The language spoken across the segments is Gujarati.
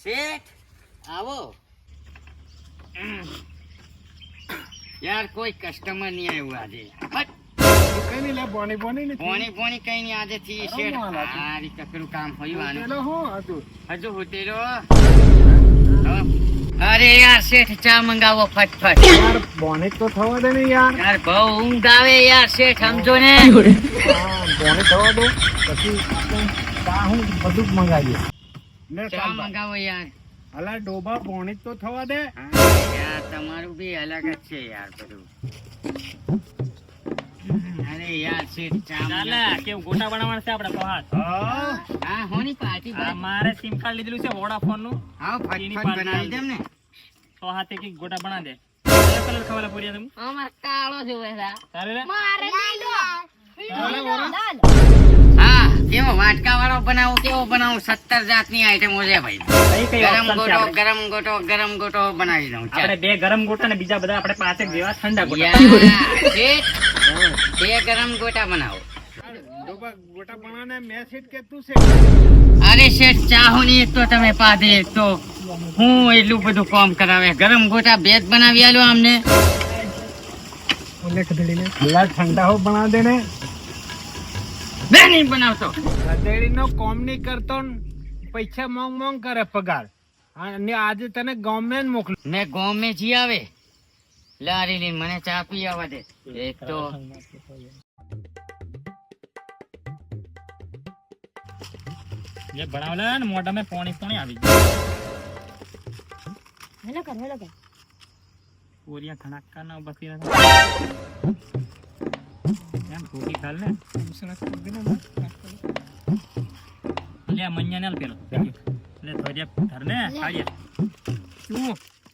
શેઠ આવો. યાર કોઈ કસ્ટમર નહીં આવ્યું આજે. કઈ નહીં લે બોની બોની ને પોણી પોણી કઈ નહીં આજે થી શેઠ. હારી કકરું કામ થયું આનું. પેલો હું હતું હજુ હોટેલો. અરે યાર શેઠ ચા મંગાવો ફટફટ. યાર બોની તો થવા દે ને યાર. યાર બહુ ઊંઘ આવે યાર શેઠ સમજો ને. હા બોની થવા દો પછી ચા હું બધું જ મંગાવીએ ને ચા મંગાવો યાર. અલા ડોબા બોની તો થવા દે. યાર તમારું બી અલગ જ છે યાર બધું. અરે યાર શેઠ ચા ચાલે કેવું ગોટા બનાવવાના છે આપણે પહાડ. હા હોની પાર્ટી આ મારે સિમ કાર્ડ લીધેલું છે વોડાફોન નું. હા ફટફટ બનાવી દેમ ને. તો હાથે કે ગોટા બના દે. કલર ખવાલા પૂરી તમે અમાર કાળો જોવે છે. તારે રે હા કેવો વાટકા વાળો બનાવું કેવો બનાવું 17 જાતની આઈટમો છે ભાઈ. કઈ ગરમ option છે ગોટો આપણે? ગરમ ગોટો બનાવી દઉં. ચાલ. આપણે બે ગરમ ગોટા ને બીજા બધા આપણે પાંચેક જેવા ઠંડા ગોટા. યાર, શેઠ, બે ગરમ ગોટા બનાવો. ડોબા ગોટા બનાવને મેં સીટ કે તું છે. અરે શેઠ ચાહો ની એક તો તમે પાદે એક તો હું એટલું બધું કામ કરાવે. ગરમ ગોટા બે જ બનાવી આલો અમને. ઓલે ખદેડીને અલા ઠંડા હો બના દે ને. બે નહીં બનાવતો. ખદેડીનો કોમ નહીં કરતો ને પૈસા મોંગ મોંગ કરે પગાર. અને આજે તને ગવર્મેન્ટ મોકલું. મેં ગામ મેં જી આવે લારી લઈને મને ચા પી આવવા દે. એક તો જે બનાવેલા ને મોઢામાં પાણી પાણી આવી ગયું. પૂરિયા ખણાકા ના બસી એમ પૂરી ખાલ ને લે મન્યા ને પેલો લે ધોરિયા ધર ને ખાડિયા શું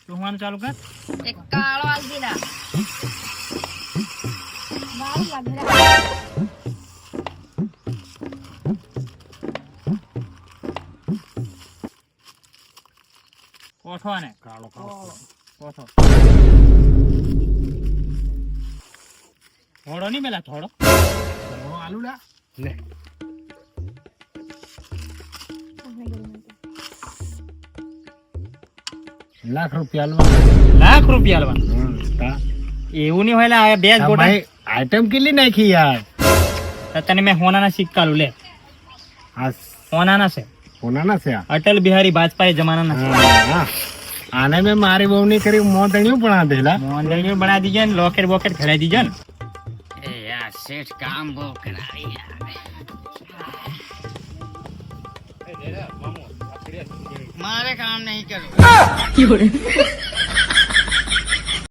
જોવાનું ચાલુ કર. એક કાળો આલ દીના. કોઠો ને કાળો કાળો કોઠો થોડો નહીં પેલા થોડો આલુ લા લે લાખ રૂપિયા લાખ રૂપિયા આલવા એવું નહીં હોય લા બે જ ગોટા આઈટમ કેટલી નાખી યાર. તો તને મેં હોનાના સિક્કા લું લે આ હોનાના છે કોનાના છે આ? અટલ બિહારી વાજપેયી જમાનાના છે. હા. આને મેં મારી બહુ ની કરી મોતણિયું પણ દેલા. મોંદણીઓ બનાવી દીજો ને લોકેટ બોકેટ ખડાઈ દીજો ને. એ યાર શેઠ કામ બહુ કરાવી યાર. મારે કામ નહીં કરવું.